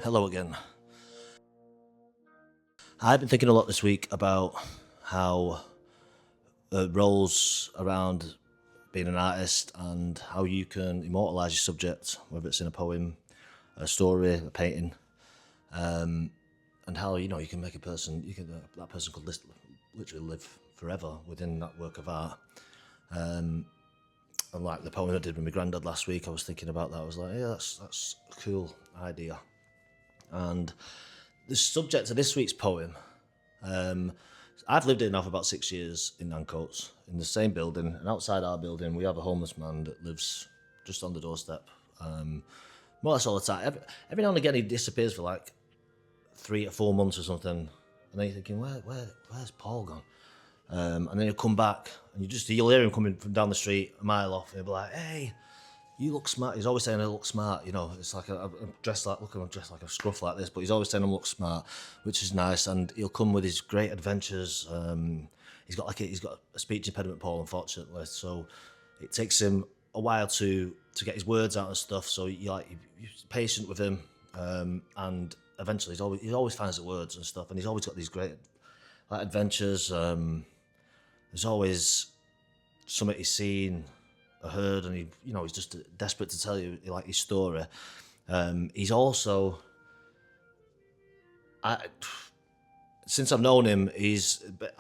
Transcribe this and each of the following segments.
Hello again. I've been thinking a lot this week about how roles around being an artist and how you can immortalize your subject, whether it's in a poem, a story, a painting, and how you can make a person. That person could literally live forever within that work of art. And like the poem I did with my granddad last week, I was thinking about that. I was like, yeah, that's a cool idea. And the subject of this week's poem, um, I've lived here now for about 6 years in Ancoats, in the same building. And outside our building, we have a homeless man that lives just on the doorstep, more or less all the time. Every now and again, he disappears for like 3 or 4 months or something. And then you're thinking, where's Paul gone? And then he'll come back, and you'll hear him coming from down the street a mile off, and he'll be like, "Hey, you look smart." He's always saying I look smart. It's like I'm dressed like a scruff like this, but he's always saying I look smart, which is nice. And he'll come with his great adventures. He's got a speech impediment, Paul, unfortunately, so it takes him a while to get his words out and stuff. So you're patient with him, and eventually he always finds the words and stuff. And he's always got these great adventures. There's always something he's seen or heard, and he's just desperate to tell you his story. He's also, since I've known him,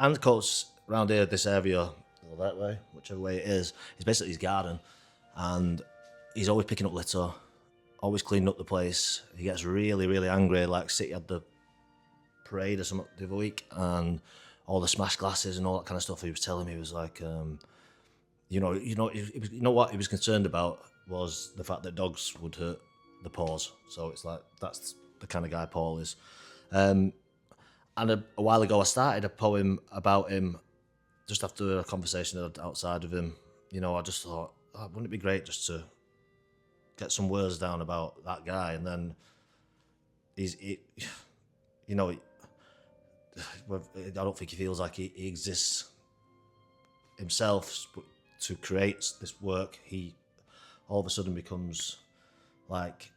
Ancoats around here, this area, or that way, whichever way it is basically his garden, and he's always picking up litter, always cleaning up the place. He gets really, really angry. Like City had the parade or something the other week, and all the smashed glasses and all that kind of stuff. He was telling me, he was like, what he was concerned about was the fact that dogs would hurt the paws. So it's like that's the kind of guy Paul is. And a while ago, I started a poem about him just after a conversation I had outside of him. I just thought, wouldn't it be great just to get some words down about that guy? And then I don't think he feels like he exists himself, but to create this work, he all of a sudden becomes like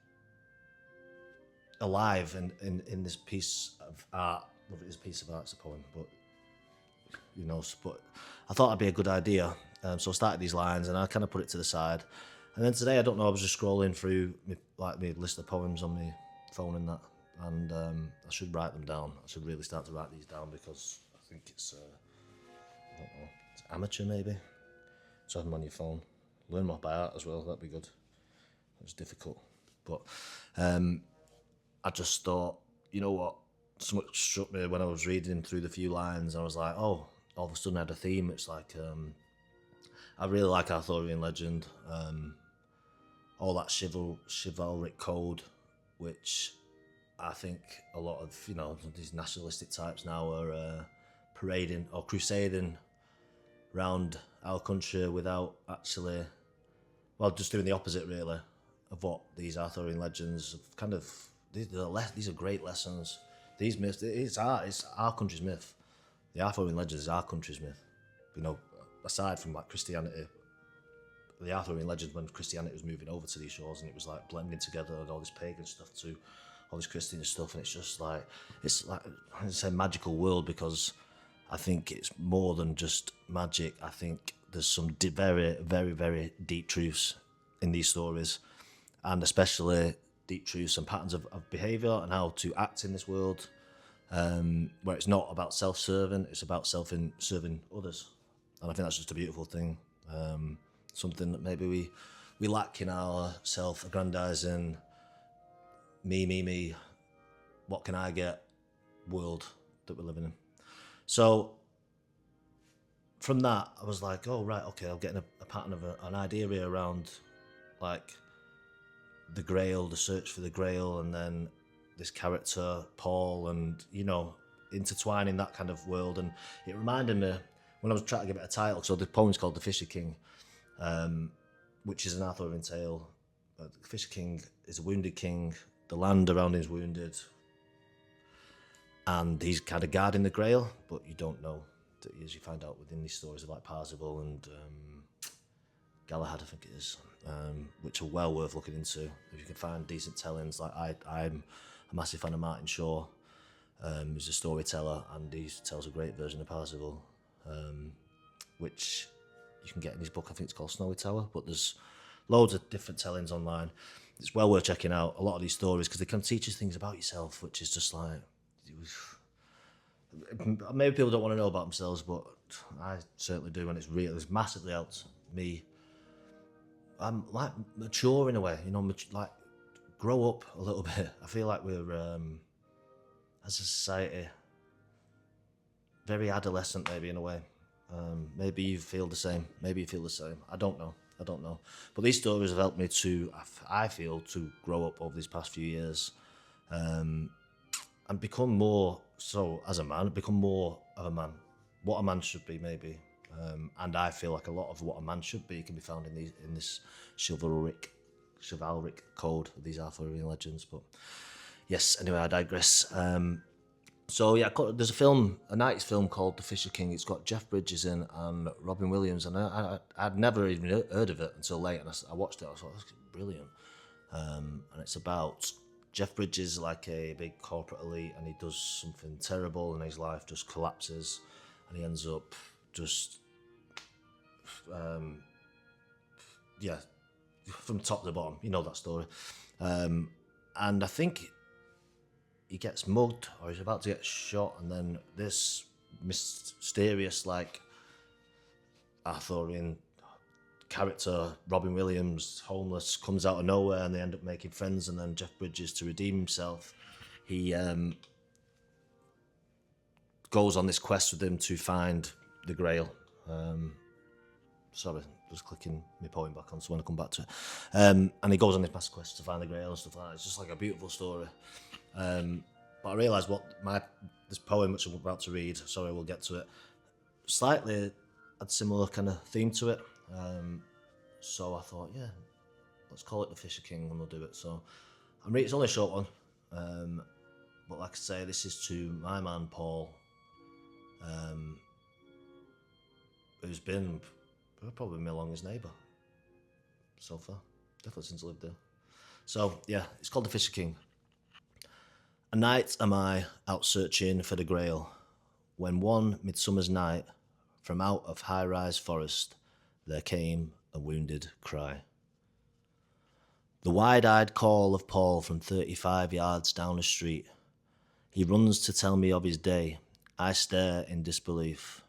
alive in this piece of art. Whether it is a piece of art, it's a poem, but but I thought that'd be a good idea. So I started these lines and I kind of put it to the side. And then today, I don't know, I was just scrolling through my list of poems on my phone and that, and I should write them down. I should really start to write these down because I think it's, I don't know, it's amateur maybe. So have them on your phone. Learn more by heart as well, that'd be good. It's difficult. But I just thought, you know what, something struck me when I was reading through the few lines. I was like, oh, all of a sudden I had a theme. It's like, I really like Arthurian legend, all that chivalric code, which I think a lot of these nationalistic types now are parading or crusading around our country without actually, just doing the opposite really of what these Arthurian legends have kind of. These are great lessons. These myths, it's our country's myth. The Arthurian legends is our country's myth. Aside from like Christianity, the Arthurian legends when Christianity was moving over to these shores and it was like blending together and all this pagan stuff to all this Christian stuff, and it's like a magical world, because I think it's more than just magic. I think there's some very, very, very deep truths in these stories, and especially deep truths and patterns of behaviour and how to act in this world, where it's not about self-serving, it's about serving others. And I think that's just a beautiful thing, something that maybe we lack in our self-aggrandising, me, what can I get world that we're living in. So from that, I was like, oh, right, okay, I'm getting a pattern of an idea here around like the Grail, the search for the Grail, and then this character, Paul, and, intertwining that kind of world. And it reminded me, when I was trying to give it a title, so the poem's called The Fisher King, which is an Arthurian tale. The Fisher King is a wounded king, the land around him is wounded, and he's kind of guarding the Grail, but you don't know that as you find out within these stories of like Parzival and Galahad, I think it is, which are well worth looking into if you can find decent tellings. Like I'm a massive fan of Martin Shaw, who's a storyteller, and he tells a great version of Parzival, which you can get in his book. I think it's called Snowy Tower, but there's loads of different tellings online. It's well worth checking out a lot of these stories because they can teach you things about yourself, which is just like, maybe people don't want to know about themselves, but I certainly do, and it's massively helped me. I'm like mature in a way, like grow up a little bit. I feel like we're, as a society, very adolescent maybe in a way. Maybe you feel the same. I don't know. But these stories have helped me I feel, to grow up over these past few years, and become more so as a man, become more of a man, what a man should be maybe. And I feel like a lot of what a man should be can be found in this chivalric code of these Arthurian legends. But yes, anyway, I digress. So yeah, there's a 90s film called The Fisher King. It's got Jeff Bridges in and Robin Williams, and I'd never even heard of it until late, and I watched it. I thought, this is brilliant. And it's about Jeff Bridges, like a big corporate elite, and he does something terrible, and his life just collapses, and he ends up just, from top to the bottom. You know that story. And I think he gets mugged, or he's about to get shot, and then this mysterious, like, Arthurian character, Robin Williams, homeless, comes out of nowhere, and they end up making friends. And then Jeff Bridges, to redeem himself, he goes on this quest with him to find the Grail. Sorry, just clicking my poem back on, so when I come back to it. And he goes on this massive quest to find the Grail and stuff like that. It's just like a beautiful story. But I realised this poem, which I'm about to read, sorry, we'll get to it, slightly had similar kind of theme to it. So I thought, yeah, let's call it The Fisher King, and we'll do it. So it's only a short one. But like I say, this is to my man, Paul, who's been probably my longest neighbour so far, definitely since I lived there. So yeah, it's called The Fisher King. A night am I out searching for the Grail, when one midsummer's night, from out of high-rise forest, there came a wounded cry. The wide-eyed call of Paul from 35 yards down the street. He runs to tell me of his day. I stare in disbelief.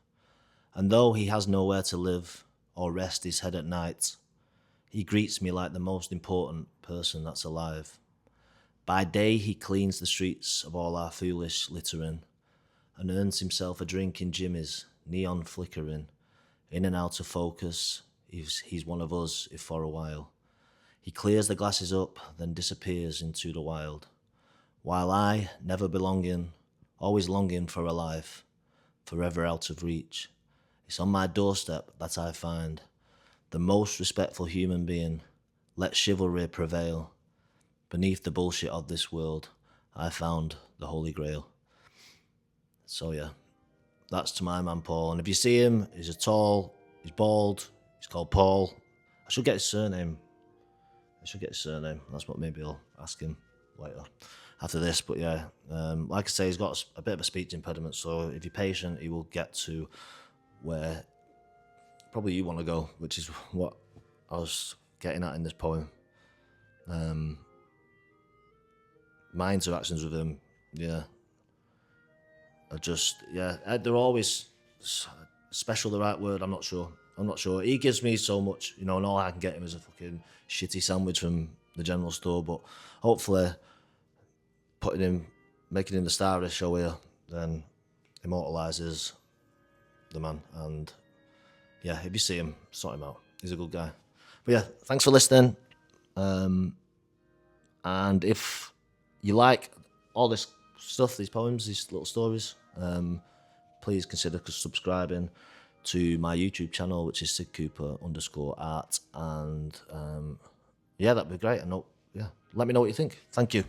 And though he has nowhere to live or rest his head at night, he greets me like the most important person that's alive. By day he cleans the streets of all our foolish littering, and earns himself a drink in Jimmy's, neon flickering. In and out of focus, he's one of us if for a while. He clears the glasses up, then disappears into the wild. While I, never belonging, always longing for a life, forever out of reach, it's on my doorstep that I find the most respectful human being. Let chivalry prevail. Beneath the bullshit of this world, I found the Holy Grail. So yeah, that's to my man Paul. And if you see him, he's bald, he's called Paul. I should get his surname. That's what maybe I'll ask him later after this. But yeah, like I say, he's got a bit of a speech impediment, so if you're patient, he will get to where probably you want to go, which is what I was getting at in this poem. My interactions with him, are just, they're always special, the right word, I'm not sure. He gives me so much, and all I can get him is a fucking shitty sandwich from the general store, but hopefully making him the star of this show here, then immortalises the man. And yeah, if you see him, sort him out. He's a good guy. But yeah, thanks for listening. And if you like all this stuff, these poems, these little stories, please consider subscribing to my YouTube channel, which is SidCooper_art. And that'd be great. And let me know what you think. Thank you.